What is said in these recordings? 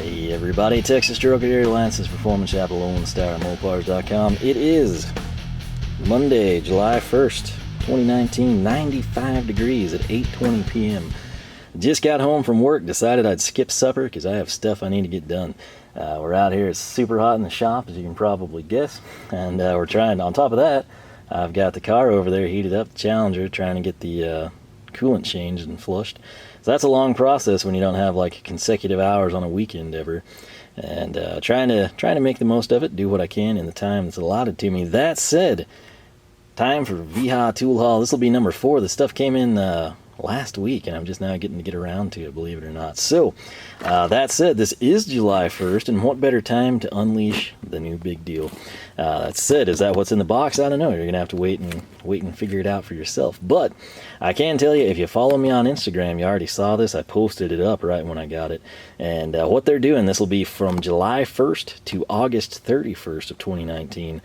Hey everybody, Texas Trucker here, Lance's Performance Chapter, Lone Star, Mopars.com. It is Monday, July 1st, 2019, 95 degrees at 8:20 p.m. Just got home from work, decided I'd skip supper because I have stuff I need to get done. We're out here, it's super hot in the shop, as you can probably guess, and we're trying, on top of that, I've got the car over there heated up, the Challenger, trying to get the coolant changed and flushed. So that's a long process when you don't have like consecutive hours on a weekend ever. And trying to make the most of it, do what I can in the time that's allotted to me. That said, time for Wiha tool haul. This will be number 4. The stuff came in last week, and I'm just now getting to get around to it, believe it or not. So, that said, this is July 1st, and what better time to unleash the new big deal? That said, is that what's in the box? I don't know. You're gonna have to wait and figure it out for yourself. But I can tell you, if you follow me on Instagram, you already saw this. I posted it up right when I got it. And what they're doing, this will be from July 1st to August 31st of 2019.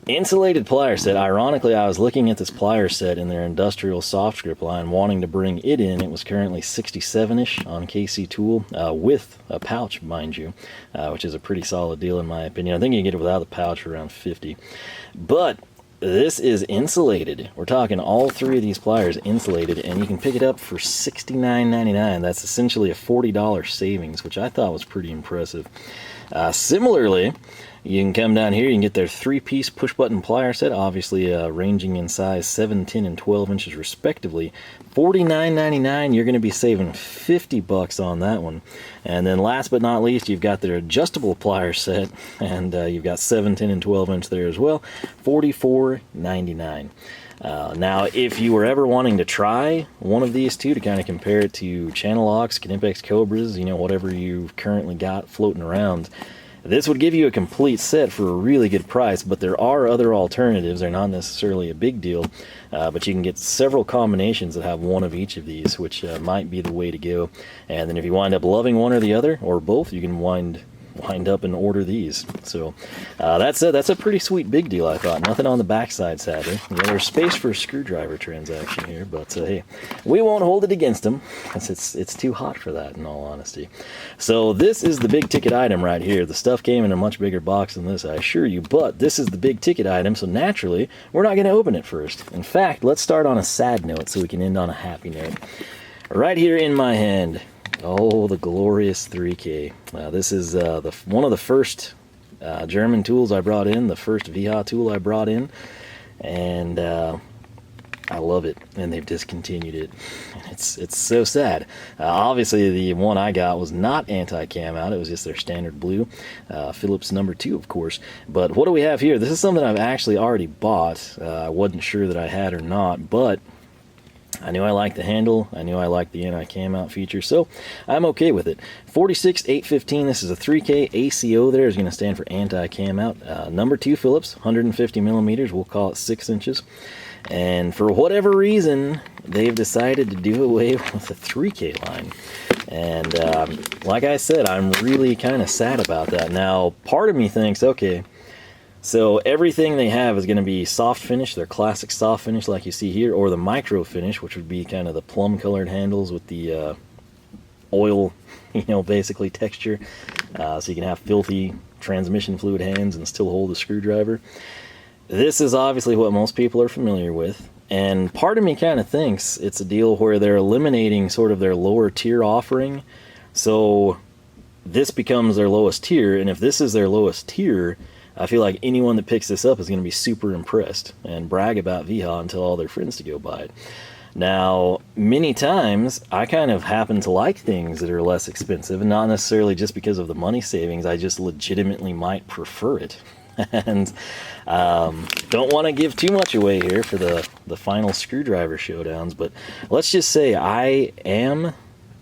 Insulated plier set. Ironically, I was looking at this plier set in their industrial soft grip line, wanting to bring it in. It was currently 67-ish on KC Tool, with a pouch, mind you, which is a pretty solid deal in my opinion. I think you can get it without the pouch for around 50. But this is insulated. We're talking all 3 of these pliers insulated, and you can pick it up for $69.99. That's essentially a $40 savings, which I thought was pretty impressive. Similarly, you can come down here, you can get their 3-piece push-button plier set, obviously ranging in size 7, 10, and 12 inches respectively. $49.99, you're going to be saving $50 on that one. And then last but not least, you've got their adjustable plier set, and you've got 7, 10, and 12 inch there as well. $44.99. Now, if you were ever wanting to try one of these two to kind of compare it to Channel Locks, Knipex Cobras, you know, whatever you've currently got floating around, this would give you a complete set for a really good price, but there are other alternatives. They're not necessarily a big deal, but you can get several combinations that have one of each of these, which might be the way to go. And then if you wind up loving one or the other, or both, you can wind up and order these. So that's a pretty sweet big deal, I thought. Nothing on the backside, sadly. Yeah, there's space for a screwdriver transaction here, but hey, we won't hold it against them, because it's too hot for that, in all honesty. So this is the big ticket item right here. The stuff came in a much bigger box than this, I assure you, but this is the big ticket item, so naturally we're not going to open it first. In fact, let's start on a sad note so we can end on a happy note. Right here in my hand, oh, the glorious 3K. This is one of the first German tools I brought in, the first Wiha tool I brought in, and I love it, and they've discontinued it. It's so sad. Obviously, the one I got was not anti-cam out. It was just their standard blue. Phillips number 2, of course. But what do we have here? This is something I've actually already bought. I wasn't sure that I had or not, but I knew I liked the handle, I knew I liked the anti-cam out feature, so I'm okay with it. 46815, this is a 3K ACO there, is going to stand for anti-cam out. Number 2 Phillips, 150 millimeters, we'll call it 6 inches. And for whatever reason, they've decided to do away with the 3K line. And like I said, I'm really kind of sad about that. Now, part of me thinks, okay, so everything they have is going to be soft finish, their classic soft finish like you see here, or the micro finish, which would be kind of the plum colored handles with the oil, you know, basically texture, so you can have filthy transmission fluid hands and still hold a screwdriver. This is obviously what most people are familiar with, and part of me kind of thinks it's a deal where they're eliminating sort of their lower tier offering, so this becomes their lowest tier, and if this is their lowest tier, I feel like anyone that picks this up is going to be super impressed and brag about Wiha and tell all their friends to go buy it. Now, many times, I kind of happen to like things that are less expensive, and not necessarily just because of the money savings, I just legitimately might prefer it. And don't want to give too much away here for the final screwdriver showdowns, but let's just say I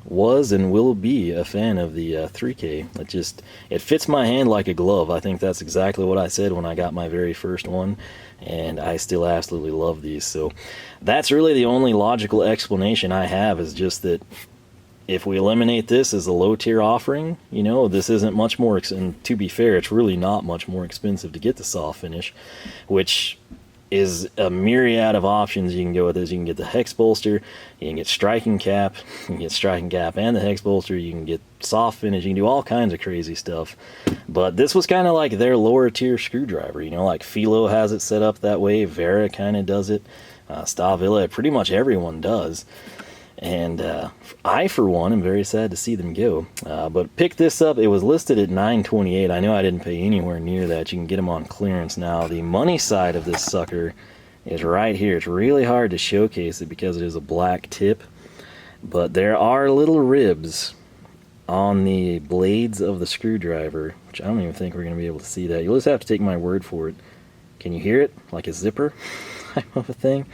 was and will be a fan of the 3K. It fits my hand like a glove. I think that's exactly what I said when I got my very first one, and I still absolutely love these. So that's really the only logical explanation I have, is just that if we eliminate this as a low tier offering, you know, this isn't much more, and to be fair, it's really not much more expensive to get the soft finish, which is a myriad of options you can go with this. You can get the hex bolster, you can get striking cap, you can get striking cap and the hex bolster, you can get soft finish, you can do all kinds of crazy stuff. But this was kind of like their lower tier screwdriver, you know, like Philo has it set up that way, Vera kind of does it, Stavilla, pretty much everyone does. And I, for one, am very sad to see them go. But picked this up. It was listed at $9.28. I know I didn't pay anywhere near that. You can get them on clearance now. The money side of this sucker is right here. It's really hard to showcase it because it is a black tip. But there are little ribs on the blades of the screwdriver, which I don't even think we're going to be able to see that. You'll just have to take my word for it. Can you hear it? Like a zipper type of a thing.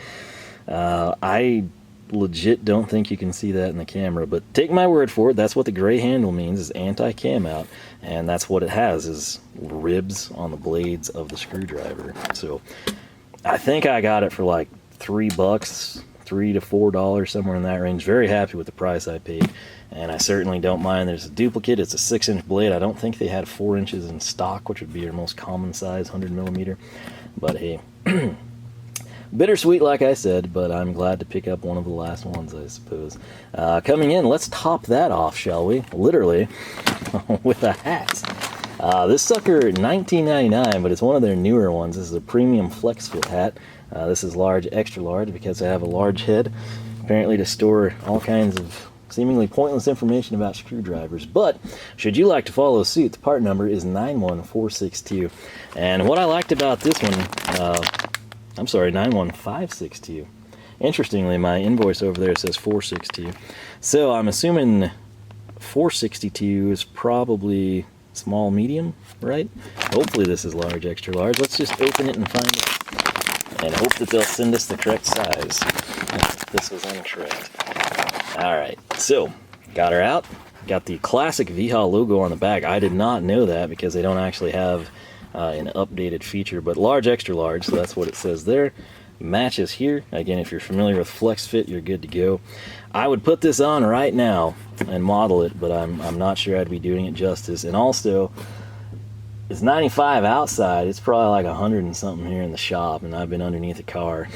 I legit don't think you can see that in the camera, but take my word for it. That's what the gray handle means, is anti-cam out, and that's what it has, is ribs on the blades of the screwdriver. So I think I got it for like $3, $3 to $4, somewhere in that range. Very happy with the price I paid, and I certainly don't mind. There's a duplicate. It's a 6-inch blade. I don't think they had 4 inches in stock, which would be your most common size, 100mm, but hey. Bittersweet, like I said, but I'm glad to pick up one of the last ones, I suppose. Coming in, let's top that off, shall we? Literally, with a hat. This sucker, $19.99, but it's one of their newer ones. This is a premium FlexFit hat. This is large, extra large, because I have a large head, apparently to store all kinds of seemingly pointless information about screwdrivers. But should you like to follow suit, the part number is 91462. And what I liked about this one, I'm sorry, 91562. Interestingly, my invoice over there says 462. So I'm assuming 462 is probably small, medium, right? Hopefully this is large, extra large. Let's just open it and find it. And hope that they'll send us the correct size. This was incorrect. Alright, so got her out. Got the classic Wiha logo on the back. I did not know that because they don't actually have an updated feature, but large, extra large, so that's what it says there. Matches here. Again, if you're familiar with FlexFit, you're good to go. I would put this on right now and model it, but I'm not sure I'd be doing it justice. And also, it's 95 outside. It's probably like 100 and something here in the shop, and I've been underneath the car.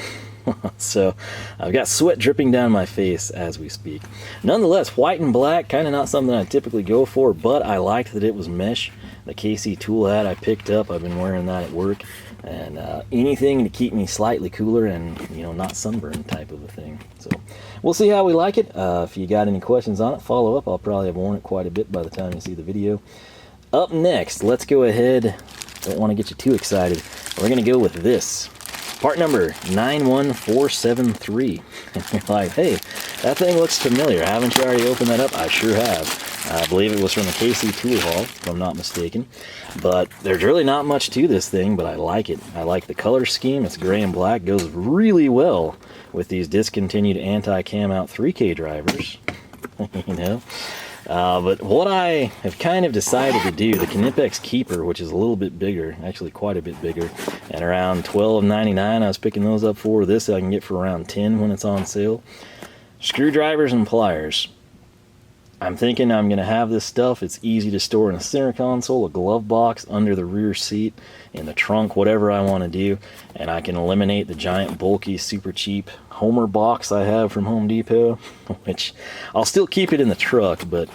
So I've got sweat dripping down my face as we speak. Nonetheless, white and black, kind of not something I typically go for, but I liked that it was mesh. The KC tool hat I picked up, I've been wearing that at work, and anything to keep me slightly cooler and, you know, not sunburned type of a thing. So we'll see how we like it. If you got any questions on it, follow up. I'll probably have worn it quite a bit by the time you see the video. Up next, let's go ahead. Don't want to get you too excited. We're going to go with this. Part number 91473. And you're like, hey, that thing looks familiar. Haven't you already opened that up? I sure have. I believe it was from the KC Tool Hall, if I'm not mistaken. But there's really not much to this thing, but I like it. I like the color scheme. It's gray and black. Goes really well with these discontinued anti-cam out 3K drivers. You know? But what I have kind of decided to do, the Knipex Keeper, which is a little bit bigger, actually quite a bit bigger, and around $12.99 I was picking those up for. This I can get for around $10 when it's on sale. Screwdrivers and pliers. I'm thinking I'm going to have this stuff. It's easy to store in a center console, a glove box, under the rear seat, in the trunk, whatever I want to do. And I can eliminate the giant, bulky, super cheap Homer box I have from Home Depot, which I'll still keep it in the truck, but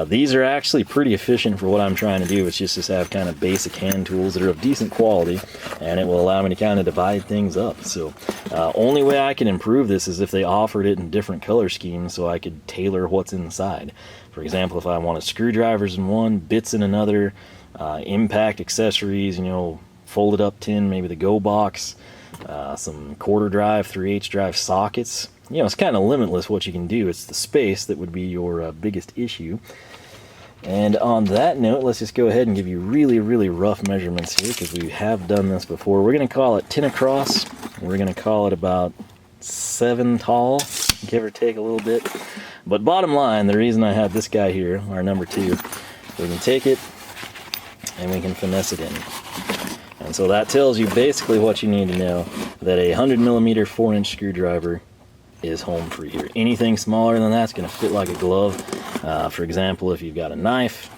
these are actually pretty efficient for what I'm trying to do. It's just to have kind of basic hand tools that are of decent quality, and it will allow me to kind of divide things up. So only way I can improve this is if they offered it in different color schemes so I could tailor what's inside. For example, if I wanted screwdrivers in one, bits in another, impact accessories, you know, folded up tin, maybe the Go box, some quarter drive, 3/8 drive sockets. You know, it's kind of limitless what you can do. It's the space that would be your biggest issue. And on that note, let's just go ahead and give you really, really rough measurements here, because we have done this before. We're going to call it 10 across. We're going to call it about 7 tall, give or take a little bit. But bottom line, the reason I have this guy here, our number 2, we can take it and we can finesse it in. And so that tells you basically what you need to know, that a 100mm 4-inch screwdriver is home free here. Anything smaller than that's going to fit like a glove. For example, if you've got a knife,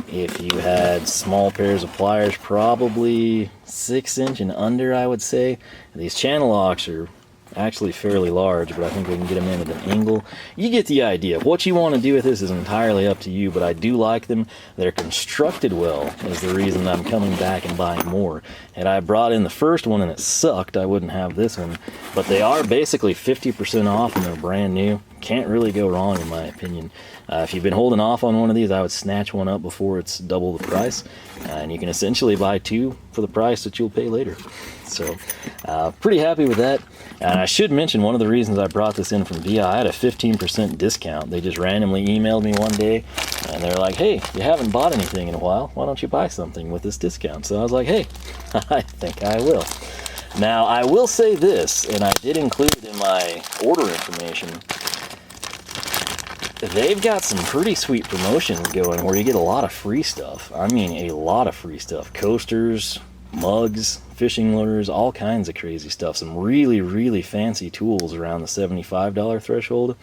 If you had small pairs of pliers, probably 6" and under, I would say. These channel locks are actually fairly large, but I think we can get them in at an angle. You get the idea. What you want to do with this is entirely up to you, but I do like them. They're constructed well is the reason I'm coming back and buying more. Had I brought in the first one and it sucked, I wouldn't have this one. But they are basically 50% off and they're brand new. Can't really go wrong in my opinion. If you've been holding off on one of these, I would snatch one up before it's double the price. And you can essentially buy two for the price that you'll pay later. So, pretty happy with that. And I should mention, one of the reasons I brought this in from Wiha, I had a 15% discount. They just randomly emailed me one day, and they're like, hey, you haven't bought anything in a while. Why don't you buy something with this discount? So I was like, hey, I think I will. Now, I will say this, and I did include it in my order information. They've got some pretty sweet promotions going where you get a lot of free stuff. I mean, a lot of free stuff. Coasters, mugs, fishing lures, all kinds of crazy stuff. Some really, really fancy tools around the $75 threshold.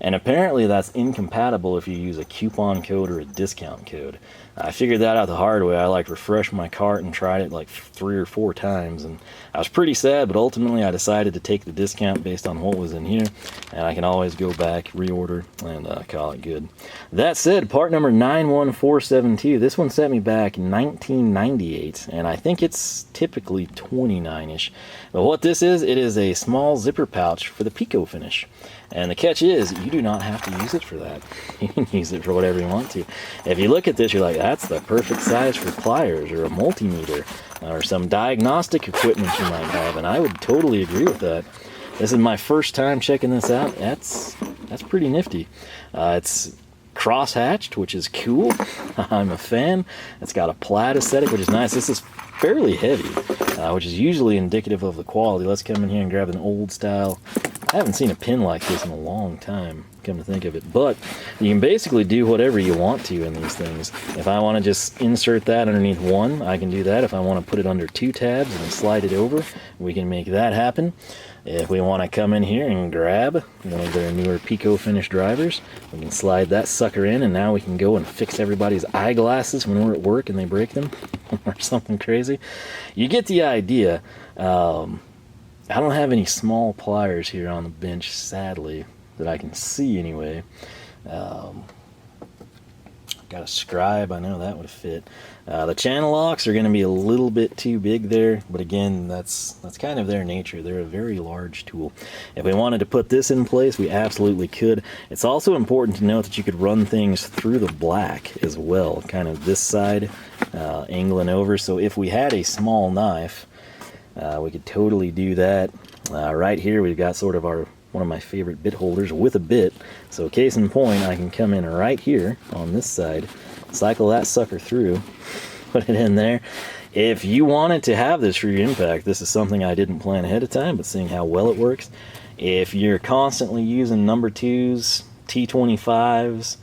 And apparently that's incompatible if you use a coupon code or a discount code. I figured that out the hard way. I like refreshed my cart and tried it like 3 or 4 times, and I was pretty sad, but ultimately I decided to take the discount based on what was in here, and I can always go back, reorder, and call it good. That said, part number 91472, this one sent me back in 1998, and I think it's typically 29-ish. But what this is, it is a small zipper pouch for the Pico finish. And the catch is, you do not have to use it for that. You can use it for whatever you want to. If you look at this, you're like, that's the perfect size for pliers or a multimeter or some diagnostic equipment you might have. And I would totally agree with that. This is my first time checking this out. That's pretty nifty. It's cross-hatched, which is cool. I'm a fan. It's got a plaid aesthetic, which is nice. This is fairly heavy, which is usually indicative of the quality. Let's come in here and grab an old style. I haven't seen a pin like this in a long time, come to think of it. But you can basically do whatever you want to in these things. If I want to just insert that underneath one, I can do that. If I want to put it under 2 tabs and slide it over, we can make that happen. If we want to come in here and grab one of their newer Pico finish drivers, we can slide that sucker in, and now we can go and fix everybody's eyeglasses when we're at work and they break them or something crazy. You get the idea. I don't have any small pliers here on the bench, sadly, that I can see anyway. Got a scribe, I know that would fit. The channel locks are going to be a little bit too big there, but again, that's kind of their nature. They're a very large tool. If we wanted to put this in place, we absolutely could. It's also important to note that you could run things through the black as well, kind of this side, angling over. So if we had a small knife, we could totally do that. Right here we've got sort of one of my favorite bit holders with a bit. So case in point, I can come in right here on this side, cycle that sucker through, put it in there. If you wanted to have this for your impact, this is something I didn't plan ahead of time, but seeing how well it works. If you're constantly using number 2s, T25s,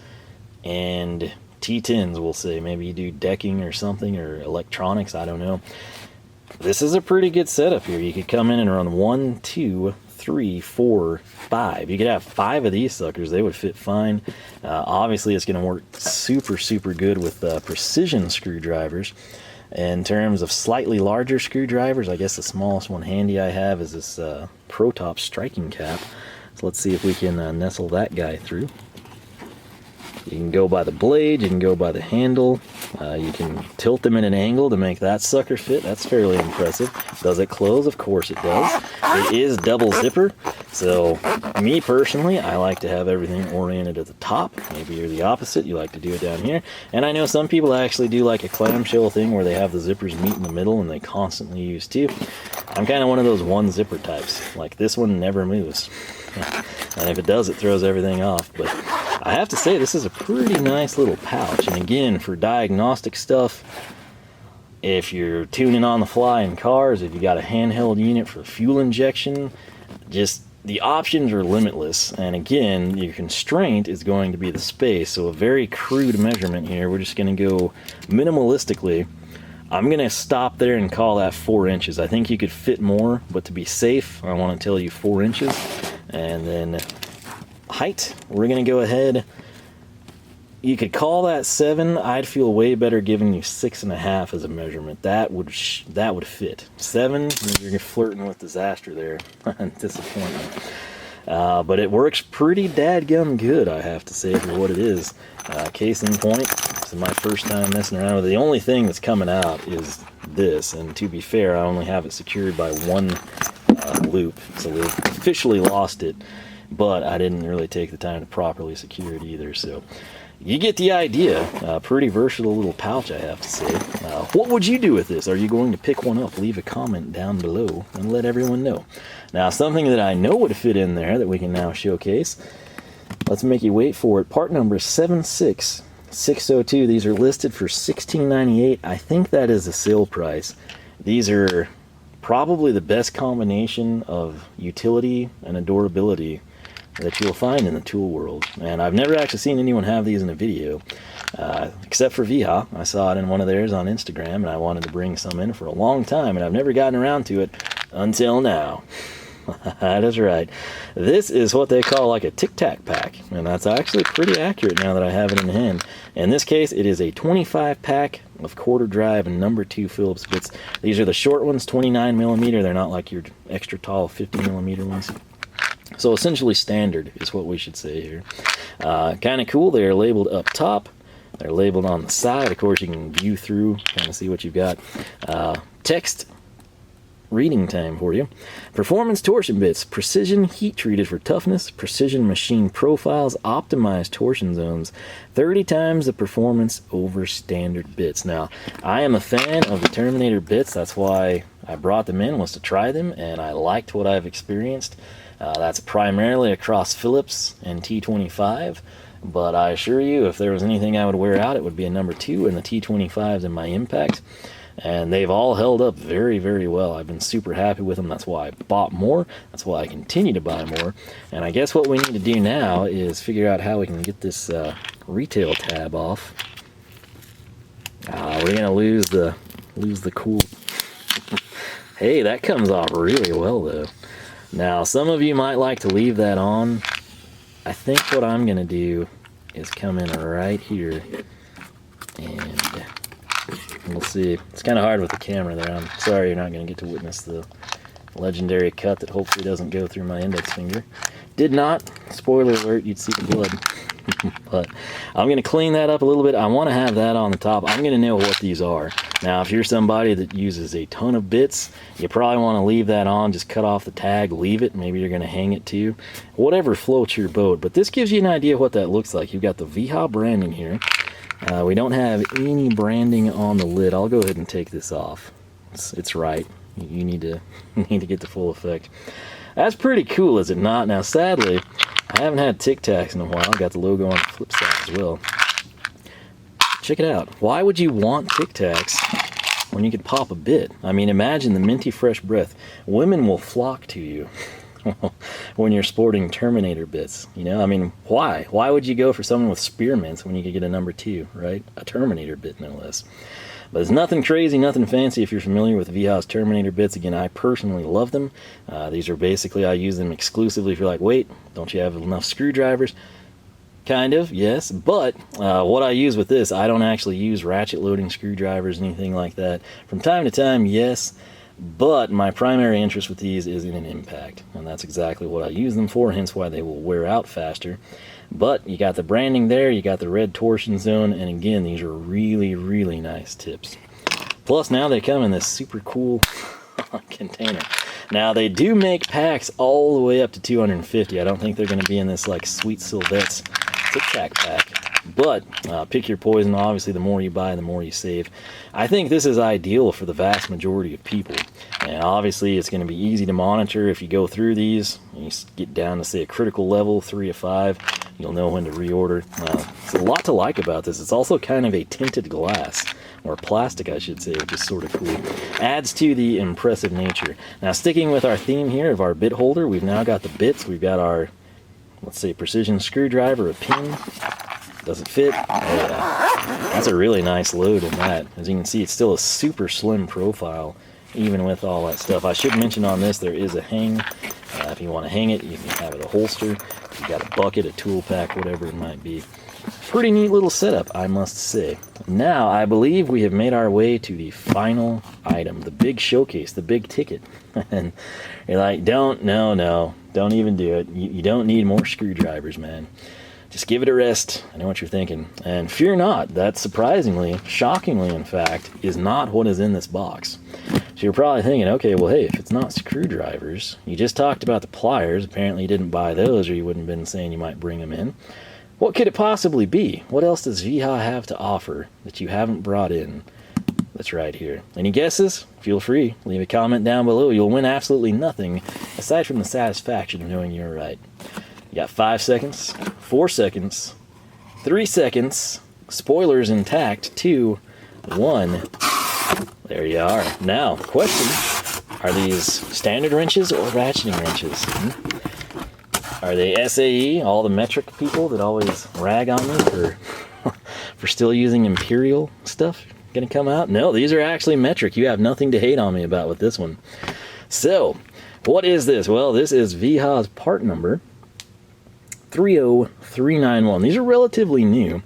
and T10s, we'll say, maybe you do decking or something, or electronics, I don't know. This is a pretty good setup here. You could come in and run 1, 2, 3, 4, 5. You could have 5 of these suckers. They would fit fine. Obviously, it's going to work super, super good with precision screwdrivers. In terms of slightly larger screwdrivers, I guess the smallest one handy I have is this Pro Top striking cap. So let's see if we can nestle that guy through. You can go by the blade, you can go by the handle, you can tilt them in an angle to make that sucker fit. That's fairly impressive. Does it close? Of course it does. It is double zipper, so me personally, I like to have everything oriented at the top. Maybe you're the opposite, you like to do it down here. And I know some people actually do like a clamshell thing where they have the zippers meet in the middle and they constantly use 2. I'm kind of one of those one zipper types. Like this one never moves. And if it does, it throws everything off. But I have to say, this is a pretty nice little pouch. And again, for diagnostic stuff, if you're tuning on the fly in cars, if you got a handheld unit for fuel injection, just the options are limitless. And again, your constraint is going to be the space. So a very crude measurement here. We're just going to go minimalistically. I'm going to stop there and call that 4 inches. I think you could fit more, but to be safe, I want to tell you 4 inches. And then height, we're going to go ahead You could call that 7. I'd feel way better giving you 6.5 as a measurement. That would fit. 7, you're flirting with disaster there. Disappointment. But it works pretty dadgum good, I have to say, for what it is. Case in point, this is my first time messing around with it. The only thing that's coming out is this, and to be fair, I only have it secured by one loop, so they've officially lost it, but I didn't really take the time to properly secure it either, so you get the idea. Pretty versatile little pouch, I have to say. What would you do with this? Are you going to pick one up? Leave a comment down below and let everyone know. Now, something that I know would fit in there that we can now showcase. Let's make you wait for it. Part number 76602. These are listed for $16.98. I think that is the sale price. These are probably the best combination of utility and adorability that you'll find in the tool world. And I've never actually seen anyone have these in a video, except for Wiha. I saw it in one of theirs on Instagram, and I wanted to bring some in for a long time, and I've never gotten around to it until now. That is right. This is what they call like a Tic-Tac pack, and that's actually pretty accurate now that I have it in hand. In this case, it is a 25 pack of quarter drive and number 2 Phillips bits. These are the short ones, 29mm. They're not like your extra tall 50mm ones. So essentially standard is what we should say here. Kind of cool. They are labeled up top. They're labeled on the side. Of course, you can view through, kind of see what you've got. Text reading time for you. Performance torsion bits. Precision heat treated for toughness. Precision machine profiles. Optimized torsion zones. 30 times the performance over standard bits. Now, I am a fan of the Terminator bits. That's why I brought them in, was to try them, and I liked what I've experienced. That's primarily across Phillips and T25, but I assure you, if there was anything I would wear out, it would be a number 2 and the T25s in my Impact, and they've all held up very, very well. I've been super happy with them. That's why I bought more. That's why I continue to buy more, and I guess what we need to do now is figure out how we can get this retail tab off. We're gonna lose the cool. Hey, that comes off really well though. Now, some of you might like to leave that on. I think what I'm going to do is come in right here, and we'll see. It's kind of hard with the camera there. I'm sorry you're not going to get to witness the legendary cut that hopefully doesn't go through my index finger. Did not. Spoiler alert, you'd see the blood. But I'm going to clean that up a little bit. I want to have that on the top. I'm going to know what these are. Now, if you're somebody that uses a ton of bits, you probably want to leave that on. Just cut off the tag, leave it. Maybe you're going to hang it too. Whatever floats your boat. But this gives you an idea what that looks like. You've got the Wiha branding here. We don't have any branding on the lid. I'll go ahead and take this off. It's right. You need to get the full effect. That's pretty cool, is it not? Now, sadly, I haven't had Tic-Tacs in a while. I got the logo on the flip side as well. Check it out. Why would you want Tic-Tacs when you could pop a bit? I mean, imagine the minty fresh breath. Women will flock to you when you're sporting Terminator bits. You know, I mean, why? Why would you go for someone with spearmints when you could get a number 2, right? A Terminator bit, no less. But it's nothing crazy, nothing fancy if you're familiar with Wiha's Terminator bits. Again, I personally love them. These are basically, I use them exclusively if you're like, wait, don't you have enough screwdrivers? Kind of, yes. But what I use with this, I don't actually use ratchet loading screwdrivers, anything like that. From time to time, yes. But my primary interest with these is in an impact. And that's exactly what I use them for, hence why they will wear out faster. But you got the branding there, you got the red torsion zone, and again, these are really, really nice tips. Plus, now they come in this super cool container. Now, they do make packs all the way up to 250. I don't think they're going to be in this, like, Sweet Sylvette's Tic-Tac pack. But pick your poison. Obviously, the more you buy, the more you save. I think this is ideal for the vast majority of people. And obviously, it's going to be easy to monitor if you go through these. You get down to, say, a critical level, 3 of 5. You'll know when to reorder. There's a lot to like about this. It's also kind of a tinted glass, or plastic, I should say, which is sort of cool. Adds to the impressive nature. Now, sticking with our theme here of our bit holder, we've now got the bits. We've got our, let's say, precision screwdriver, a pin. Does it fit? Oh, yeah. That's a really nice load in that. As you can see, it's still a super slim profile even with all that stuff. I should mention on this, there is a hang. If you want to hang it, you can have it a holster. If you got a bucket, a tool pack, whatever it might be. Pretty neat little setup, I must say. Now, I believe we have made our way to the final item, the big showcase, the big ticket. And you're like, don't even do it. You don't need more screwdrivers, man. Just give it a rest. I know what you're thinking. And fear not, that surprisingly, shockingly in fact, is not what is in this box. So you're probably thinking, okay, well, hey, if it's not screwdrivers, you just talked about the pliers. Apparently you didn't buy those, or you wouldn't have been saying you might bring them in. What could it possibly be? What else does Wiha have to offer that you haven't brought in? That's right here. Any guesses? Feel free. Leave a comment down below. You'll win absolutely nothing aside from the satisfaction of knowing you're right. You got 5 seconds, 4 seconds, 3 seconds, spoilers intact, 2, 1. There you are. Now, question, are these standard wrenches or ratcheting wrenches? Are they SAE, all the metric people that always rag on me for still using Imperial stuff gonna come out? No, these are actually metric. You have nothing to hate on me about with this one. So, what is this? Well, this is Wiha's part number 30391. These are relatively new.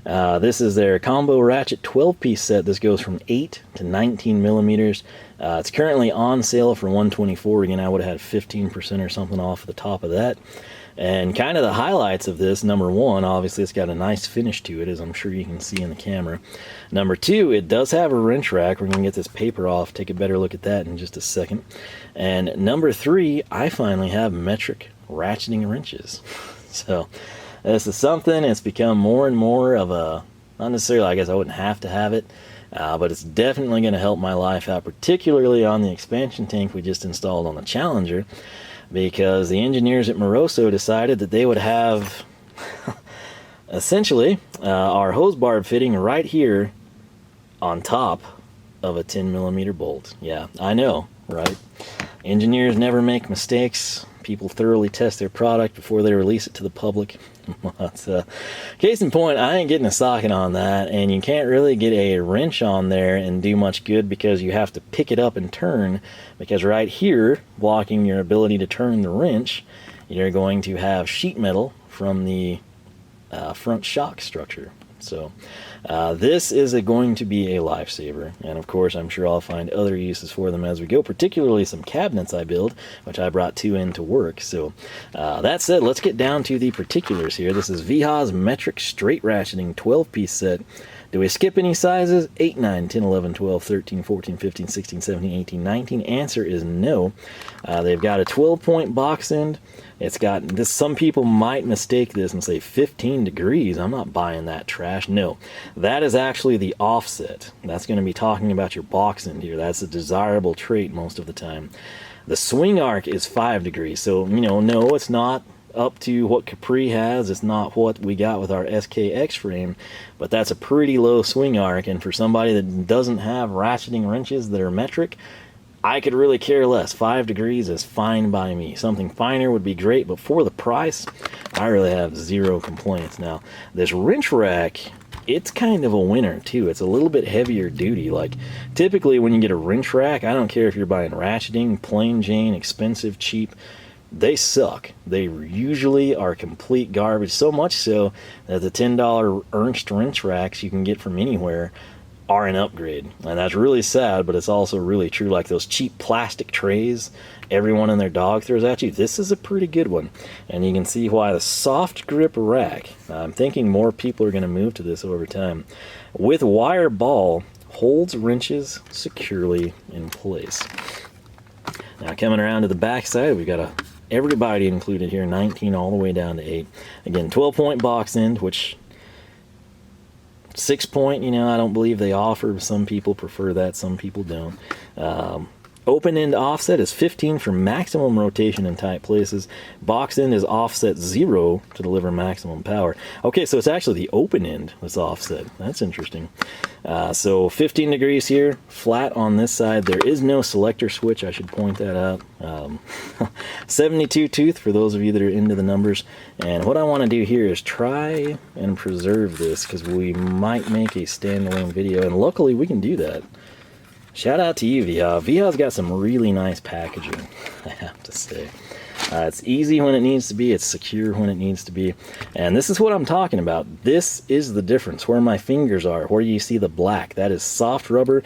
This is their combo ratchet 12-piece set. This goes from 8 to 19 millimeters. It's currently on sale for $124. Again, I would have had 15% or something off the top of that. And kind of the highlights of this, number one, obviously it's got a nice finish to it, as I'm sure you can see in the camera. Number two, it does have a wrench rack. We're going to get this paper off, take a better look at that in just a second. And number three, I finally have metric ratcheting wrenches. So this is something, it's become more and more of a, not necessarily, I guess I wouldn't have to have it, but it's definitely going to help my life out, particularly on the expansion tank we just installed on the Challenger, because the engineers at Moroso decided that they would have essentially our hose barb fitting right here on top of a 10 millimeter bolt. Yeah, I know, right? Engineers never make mistakes. People thoroughly test their product before they release it to the public. But, case in point, I ain't getting a socket on that, and you can't really get a wrench on there and do much good because you have to pick it up and turn, because right here, blocking your ability to turn the wrench, you're going to have sheet metal from the front shock structure. So this is going to be a lifesaver, and of course I'm sure I'll find other uses for them as we go, particularly some cabinets I build, which I brought 2 in to work. So that said, let's get down to the particulars here. This is Wiha's metric straight ratcheting 12-piece set. Do we skip any sizes? 8, 9, 10, 11, 12, 13, 14, 15, 16, 17, 18, 19. Answer is no. They've got a 12-point box end. It's got this. Some people might mistake this and say 15 degrees. I'm not buying that trash. No, that is actually the offset. That's going to be talking about your box end here. That's a desirable trait most of the time. The swing arc is 5 degrees. So, you know, no, it's not up to what Capri has. It's not what we got with our SKX frame, but that's a pretty low swing arc, and for somebody that doesn't have ratcheting wrenches that are metric, I could really care less. 5 degrees is fine by me. Something finer would be great, but for the price, I really have zero complaints. Now, this wrench rack, it's kind of a winner too. It's a little bit heavier duty. Like, typically when you get a wrench rack, I don't care if you're buying ratcheting, plain Jane, expensive, cheap, they suck. They usually are complete garbage, so much so that the $10 Ernst wrench racks you can get from anywhere are an upgrade. And that's really sad, but it's also really true. Like those cheap plastic trays everyone and their dog throws at you, this is a pretty good one. And you can see why the soft grip rack, I'm thinking more people are going to move to this over time, with wire ball, holds wrenches securely in place. Now coming around to the back side, we've got everybody included here, 19 all the way down to 8. Again, 12-point box end, which 6-point, you know, I don't believe they offer. Some people prefer that, some people don't. Open end offset is 15 for maximum rotation in tight places. Box end is offset 0 to deliver maximum power. Okay, so it's actually the open end that's offset. That's interesting. So 15 degrees here, flat on this side. There is no selector switch, I should point that out. 72 tooth for those of you that are into the numbers. And what I want to do here is try and preserve this, because we might make a standalone video, and luckily we can do that. Shout out to you, Wiha. Wiha's got some really nice packaging, I have to say. It's easy when it needs to be, it's secure when it needs to be, and this is what I'm talking about. This is the difference. Where my fingers are, where you see the black, that is soft rubber.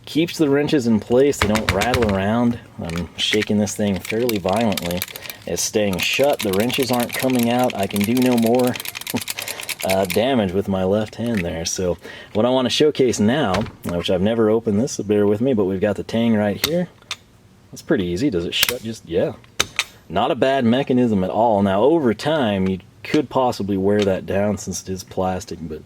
Keeps the wrenches in place, they don't rattle around. I'm shaking this thing fairly violently. It's staying shut, the wrenches aren't coming out. I can do no more damage with my left hand there. So what I want to showcase now, which I've never opened this, so bear with me, but we've got the tang right here. It's pretty easy. Does it shut? Just, yeah. Not a bad mechanism at all. Now over time you could possibly wear that down since it is plastic, but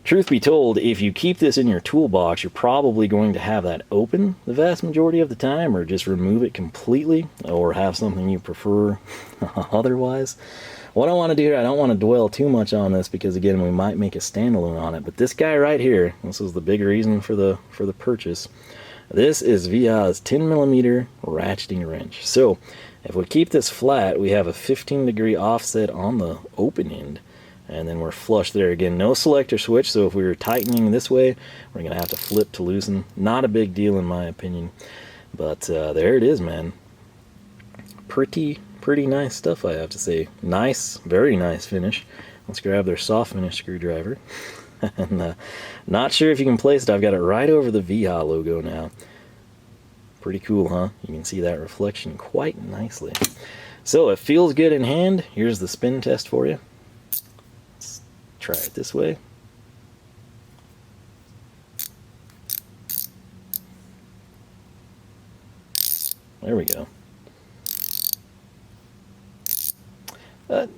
truth be told, if you keep this in your toolbox, you're probably going to have that open the vast majority of the time, or just remove it completely, or have something you prefer otherwise. What I want to do here, I don't want to dwell too much on this because again, we might make a standalone on it, but this guy right here, this is the big reason for the purchase. This is Wiha's 10mm ratcheting wrench. So if we keep this flat, we have a 15-degree offset on the open end, and then we're flush there. Again, no selector switch, so if we were tightening this way, we're going to have to flip to loosen. Not a big deal in my opinion, but there it is, man. Pretty nice stuff, I have to say. Nice, very nice finish. Let's grab their soft finish screwdriver. And not sure if you can place it. I've got it right over the Wiha logo now. Pretty cool, huh? You can see that reflection quite nicely. So it feels good in hand. Here's the spin test for you. Let's try it this way. There we go.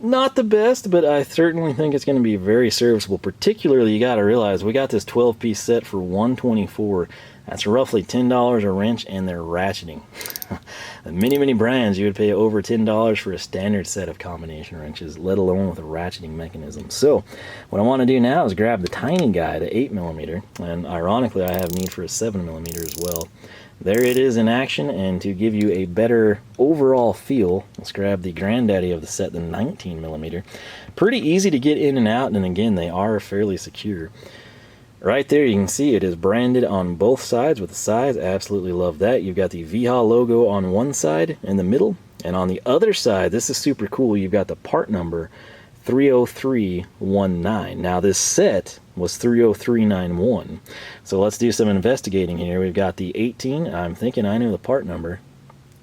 Not the best, but I certainly think it's going to be very serviceable. Particularly, you got to realize we got this 12-piece set for $124. That's roughly $10 a wrench, and they're ratcheting. Many brands you would pay over $10 for a standard set of combination wrenches, let alone with a ratcheting mechanism. So what I want to do now is grab the tiny guy, the 8mm, and ironically I have need for a 7mm as well. There it is in action, and to give you a better overall feel, let's grab the granddaddy of the set, the 19mm. Pretty easy to get in and out, and again, they are fairly secure. Right there, you can see it is branded on both sides with the size. Absolutely love that. You've got the Wiha logo on one side in the middle, and on the other side, this is super cool, you've got the part number 30319. Now this set was 30391. So let's do some investigating here. We've got the 18. I'm thinking I know the part number,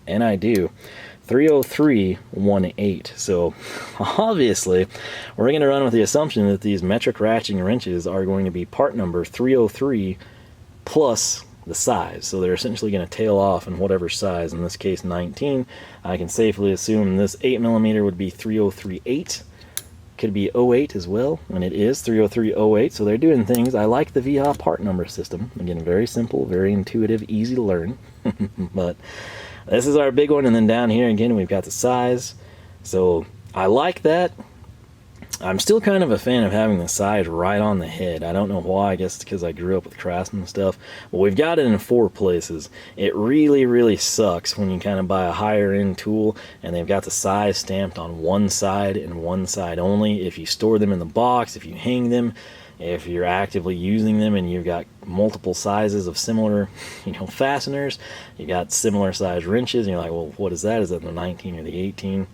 and I do. 30318. So obviously we're going to run with the assumption that these metric ratcheting wrenches are going to be part number 303 plus the size. So they're essentially going to tail off in whatever size, in this case 19. I can safely assume this 8mm would be 3038. Could be 08 as well, and it is 30308. So they're doing things. I like the Wiha part number system. Again, very simple, very intuitive, easy to learn. But this is our big one, and then down here again we've got the size. So I like that. I'm still kind of a fan of having the size right on the head. I don't know why. I guess it's because I grew up with Craftsman stuff. But we've got it in 4 places. It really sucks when you kind of buy a higher end tool and they've got the size stamped on one side and one side only. If you store them in the box, if you hang them, if you're actively using them and you've got multiple sizes of similar, fasteners, you got similar size wrenches, and you're like, well, what is that? Is that the 19 or the 18?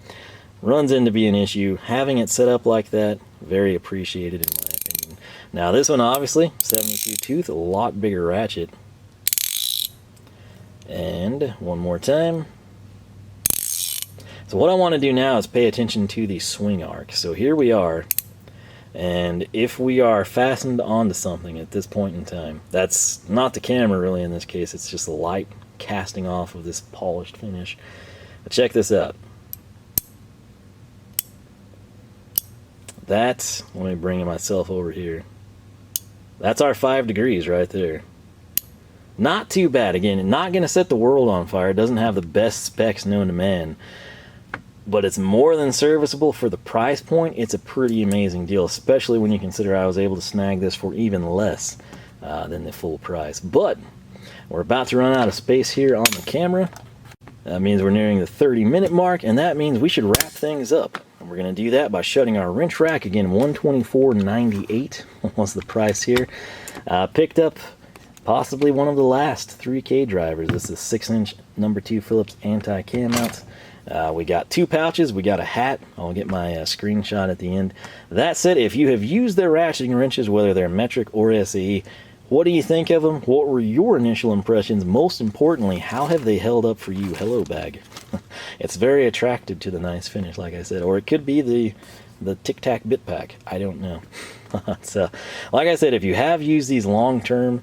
Runs into be an issue. Having it set up like that, very appreciated in my opinion. Now this one, obviously 72 tooth, a lot bigger ratchet. And one more time. So what I want to do now is pay attention to the swing arc. So here we are, and if we are fastened onto something at this point in time, that's not the camera really in this case, it's just the light casting off of this polished finish. But check this out. That's, let me bring myself over here. That's our 5 degrees right there. Not too bad. Again, not going to set the world on fire. It doesn't have the best specs known to man. But it's more than serviceable for the price point. It's a pretty amazing deal, especially when you consider I was able to snag this for even less than the full price. But we're about to run out of space here on the camera. That means we're nearing the 30-minute mark, and that means we should wrap things up. And we're going to do that by shutting our wrench rack. Again, $124.98 was the price here. Picked up possibly one of the last 3K drivers. This is 6-inch number 2 Phillips anti-cam mounts. We got 2 pouches, we got a hat. I'll get my screenshot at the end. That said, if you have used their ratcheting wrenches, whether they're metric or SAE, what do you think of them? What were your initial impressions? Most importantly, how have they held up for you? Hello, bag. It's very attractive to the nice finish, like I said. Or it could be the Tic-Tac bit pack. I don't know. So, like I said, if you have used these long-term,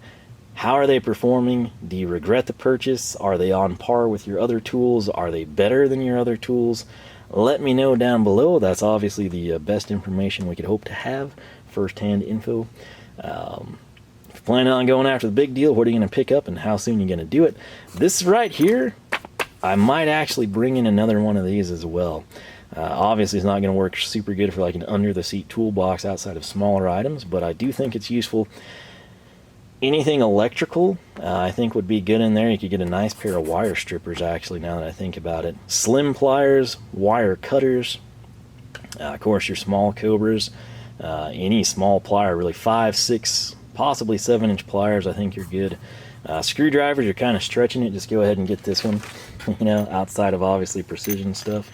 how are they performing? Do you regret the purchase? Are they on par with your other tools? Are they better than your other tools? Let me know down below. That's obviously the best information we could hope to have. First-hand info. If you're planning on going after the big deal, what are you going to pick up and how soon are you going to do it? This right here, I might actually bring in another one of these as well. Obviously, it's not going to work super good for like an under-the-seat toolbox outside of smaller items, but I do think it's useful. Anything electrical, I think would be good in there. You could get a nice pair of wire strippers, actually, now that I think about it. Slim pliers, wire cutters, of course, your small cobras, any small plier, really 5, 6, possibly 7-inch pliers, I think you're good. Screwdrivers, you're kind of stretching it. Just go ahead and get this one, you know, outside of obviously precision stuff.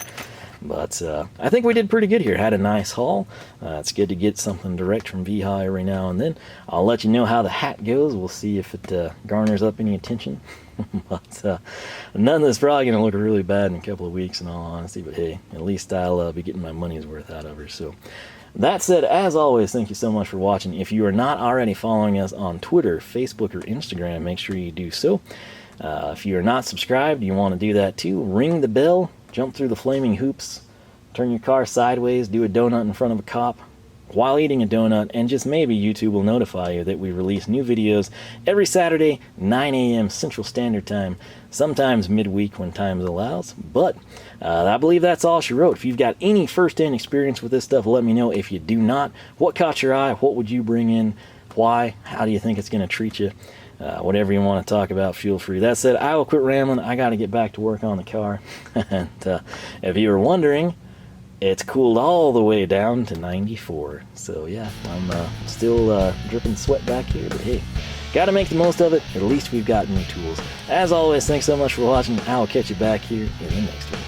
But I think we did pretty good here. Had a nice haul. It's good to get something direct from Wiha every now and then. I'll let you know how the hat goes. We'll see if it garners up any attention. But none of this is probably going to look really bad in a couple of weeks in all honesty. But hey, at least I'll be getting my money's worth out of her. So that said, as always, thank you so much for watching. If you are not already following us on Twitter, Facebook, or Instagram, make sure you do so. If you are not subscribed, you want to do that too. Ring the bell. Jump through the flaming hoops, turn your car sideways, do a donut in front of a cop while eating a donut, and just maybe YouTube will notify you that we release new videos every Saturday, 9 a.m. Central Standard Time, sometimes midweek when time allows. But I believe that's all she wrote. If you've got any first-hand experience with this stuff, let me know. If you do not, what caught your eye? What would you bring in? Why? How do you think it's going to treat you? Whatever you want to talk about, feel free. That said, I will quit rambling. I got to get back to work on the car. And if you were wondering, it's cooled all the way down to 94. So yeah, I'm still dripping sweat back here. But hey, got to make the most of it. At least we've got new tools. As always, thanks so much for watching. I'll catch you back here in the next one.